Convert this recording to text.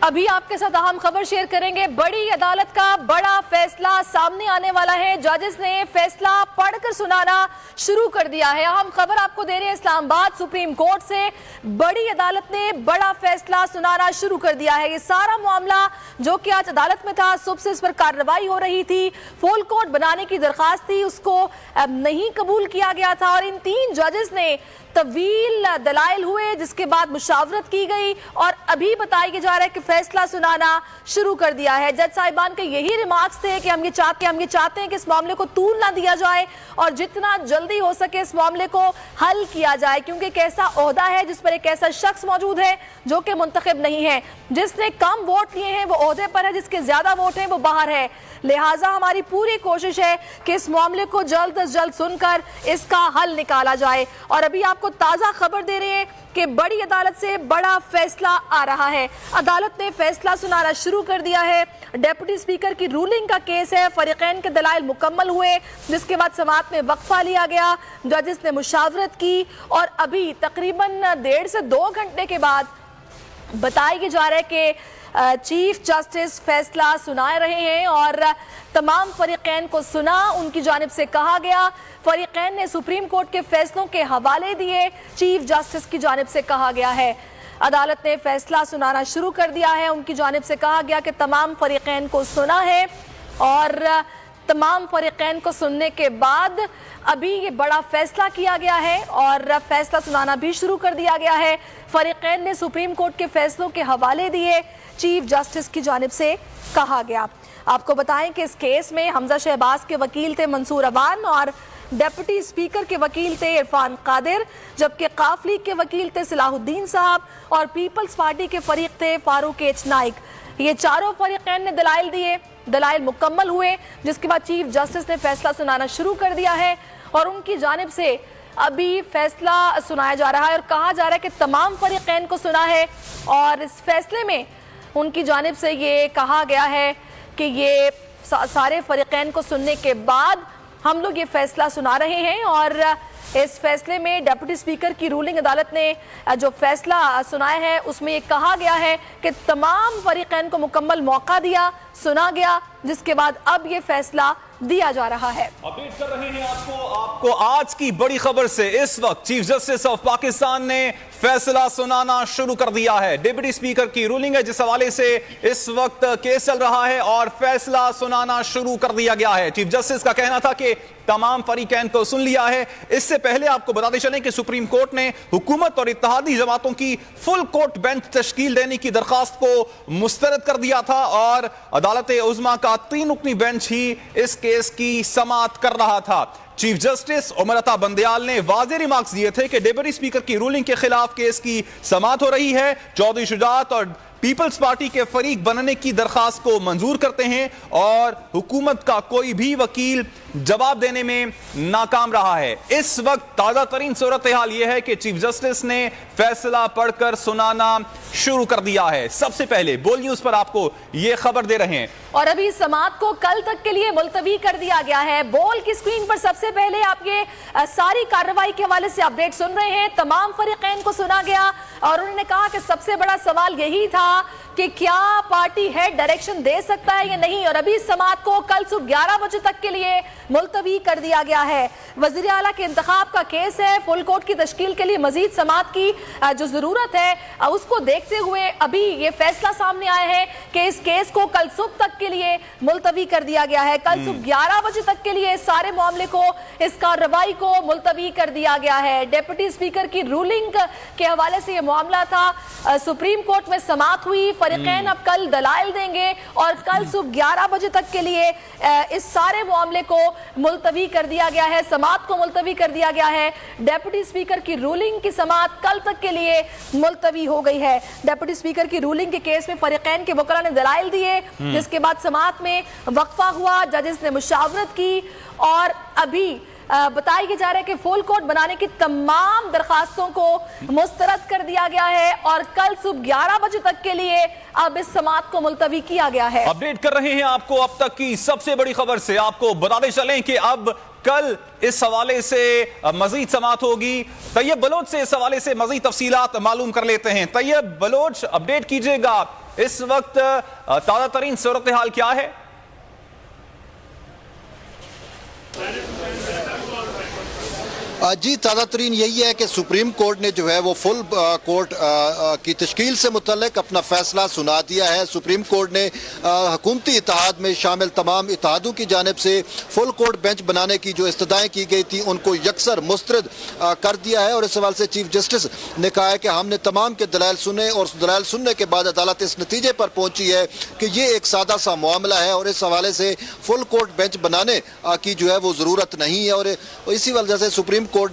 अभी आपके साथ अहम खबर शेयर करेंगे। बड़ी अदालत का बड़ा फैसला सामने आने वाला है। जजेस ने फैसला पढ़कर सुनाना शुरू कर दिया है। अहम खबर आपको दे रहे हैं इस्लामाबाद सुप्रीम कोर्ट से। बड़ी अदालत ने बड़ा फैसला सुनाना शुरू कर दिया है। ये सारा मामला जो कि आज अदालत में था, सुबह से इस पर कार्रवाई हो रही थी, फुल कोर्ट बनाने की दरखास्त थी, उसको नहीं कबूल किया गया था और इन 3 जजेस ने तवील दलाइल हुए, जिसके बाद मुशावरत की गई और अभी बताया जा रहा है कि फैसला सुनाना शुरू कर दिया है। जज साहिबान के यही रिमार्क्स थे कि हम ये चाहते हैं कि इस मामले को तूल ना दिया जाए और जितना जल्दी हो सके इस मामले को हल किया जाए, क्योंकि एक ऐसा ओहदा है जिस पर एक ऐसा शख्स मौजूद है जो कि मुंतखब नहीं है। जिसने कम वोट लिए हैं वो ओहदे पर है, जिसके ज्यादा वोट हैं वो बाहर है। लिहाजा हमारी पूरी कोशिश है कि इस मामले को जल्द से जल्द सुनकर इसका हल निकाला जाए। और अभी आपको ताजा खबर दे रहे हैं कि बड़ी अदालत से बड़ा फैसला आ रहा है। अदालत ने फैसला सुनाना शुरू कर दिया है। डेप्यूटी स्पीकर की रूलिंग का केस है। फरीकैन के दलाइल मुकम्मल हुए, जिसके बाद समाअत में वक्फा लिया गया, जजेस ने मुशावरत की और अभी तकरीबन 1.5 से 2 घंटे के बाद बताया जा रहा है कि चीफ जस्टिस फैसला सुना रहे हैं और तमाम फरीकैन को सुना। उनकी जानिब से कहा गया, फरीकैन ने सुप्रीम कोर्ट के फैसलों के हवाले दिए, चीफ जस्टिस की जानिब से कहा गया है। अदालत ने फैसला सुनाना शुरू कर दिया है। उनकी जानिब से कहा गया कि तमाम फरीकैन को सुना है और तमाम फरीकैन को सुनने के बाद अभी ये बड़ा फैसला किया गया है और फैसला सुनाना भी शुरू कर दिया गया है। फरीकैन ने सुप्रीम कोर्ट के फैसलों के हवाले दिए, चीफ जस्टिस की जानिब से कहा गया। आपको बताएं कि इस केस में हमजा शहबाज के वकील थे मंसूर अवान और डेप्यूटी स्पीकर के वकील थे इरफान कादिर, जबकि काफ लीग के वकील थे सलाहुद्दीन साहब और पीपल्स पार्टी के फरीक थे फारूक एच नाइक। ये चारों फरीकैन ने दलाइल दिए, दलाइल मुकम्मल हुए, जिसके बाद चीफ जस्टिस ने फैसला सुनाना शुरू कर दिया है और उनकी जानिब से अभी फैसला सुनाया जा रहा है और कहा जा रहा है कि तमाम फरीकैन को सुना है और इस फैसले में उनकी जानिब से ये कहा गया है कि ये सारे फरीकैन को सुनने के बाद हम लोग ये फैसला सुना रहे हैं और इस फैसले में डेप्यूटी स्पीकर की रूलिंग अदालत ने जो फैसला सुनाया है उसमें ये कहा गया है कि तमाम फरीकैन को मुकम्मल मौका दिया, सुना गया, जिसके बाद अब ये फैसला दिया जा रहा है। अपडेट कर रहे हैं आपको आज की बड़ी खबर से। इस वक्त चीफ जस्टिस ऑफ पाकिस्तान ने फैसला सुनाना शुरू कर दिया है। डिप्टी स्पीकर की रूलिंग है जिस हवाले से इस वक्त केस चल रहा है और फैसला सुनाना शुरू कर दिया गया है। चीफ जस्टिस का कहना था कि तमाम फरीकैन को सुन लिया है। इससे पहले आपको बताते चलें कि सुप्रीम कोर्ट ने हुकूमत और इत्तेहादी जमातों की फुल कोर्ट बेंच तश्कील देने की दरखास्त को मुस्तरद कर दिया था और अदालत उज़्मा का 3 रुकनी बेंच ही इस केस की समाअत कर रहा था। चीफ जस्टिस उमर अता बंदयाल ने वाज़ेह रिमार्क्स दिए थे कि डेप्यूटी स्पीकर की रूलिंग के खिलाफ केस की समाअत हो रही है। चौधरी शुजात और पीपल्स पार्टी के फरीक बनने की दरखास्त को मंजूर करते हैं और हुकूमत का कोई भी वकील जवाब देने में नाकाम रहा है। इस वक्त ताजा तरीन सूरत हाल यह है कि चीफ जस्टिस ने फैसला पढ़कर सुनाना शुरू कर दिया है। सबसे पहले बोल न्यूज पर आपको यह खबर दे रहे हैं और अभी समाअत को कल तक के लिए मुलतवी कर दिया गया है। बोल की स्क्रीन पर सबसे पहले आप ये सारी कार्रवाई के हवाले से अपडेट सुन रहे हैं। तमाम फरीकैन को सुना गया और उन्होंने कहा कि सबसे बड़ा सवाल यही था कि क्या पार्टी हेड डायरेक्शन दे सकता है या नहीं, और अभी समाअत को कल सुबह 11 बजे तक के लिए मुलतवी कर दिया गया है। वज़ीर आला के इंतखाब का केस है। फुल कोर्ट की तश्कील के लिए मजीद समाअत की जो जरूरत है उसको देखते हुए अभी ये फैसला सामने आया है कि इस केस को कल सुबह तक के लिए मुलतवी कर दिया गया है। कल सुबह 11 बजे तक के लिए सारे मामले को, इस कार्रवाई को मुलतवी कर दिया गया है। डेप्यूटी स्पीकर की रूलिंग के हवाले से यह मामला था। सुप्रीम कोर्ट में समाअत हुई, फरीकैन अब कल दलाइल देंगे और कल सुबह 11 बजे तक के लिए इस सारे मामले को मुलतवी कर दिया गया है, समाअत को मुलतवी कर दिया गया है। डेप्यूटी स्पीकर की रूलिंग की समाअत कल तक के लिए मुलतवी हो गई है। डेप्यूटी स्पीकर की रूलिंग के केस में फरीकैन के वकला ने दलाइल दिए, जिसके बाद समाअत में वक्फा हुआ, जजेस ने मुशावरत की और अभी बताया जा रहा है कि फुल कोर्ट बनाने की तमाम दरखास्तों को मुस्तरद कर दिया गया है और कल सुबह 11 बजे तक के लिए अब इस समाअत को मुलतवी किया गया है। अपडेट कर रहे हैं आपको अब तक की सबसे बड़ी खबर से। आपको बताते चलें कि अब कल इस हवाले से मजीद समाअत होगी। तैयब बलोच से इस हवाले से मजीद तफसीलात मालूम कर लेते हैं। तैयब बलोच, अपडेट कीजिएगा इस वक्त ताजा तरीन सूरत हाल क्या है? जी, ताज़ा तरीन यही है कि सुप्रीम कोर्ट ने जो है वो फुल कोर्ट की तश्कील से मुतल्लिक अपना फैसला सुना दिया है। सुप्रीम कोर्ट ने हुकूमती इत्तेहाद में शामिल तमाम इत्तेहादों की जानिब से फुल कोर्ट बेंच बनाने की जो इस्तदाएँ की गई थी उनको यकसर मुस्तरद कर दिया है। और इस सवाल से चीफ जस्टिस ने कहा है कि हमने तमाम के दलाइल सुने और दलाइल सुनने के बाद अदालत इस नतीजे पर पहुंची है कि ये एक सादा सा मामला है और इस हवाले से फुल कोर्ट बेंच बनाने की जो है वो ज़रूरत नहीं है। और इसी वजह से सुप्रीम कोर्ट ने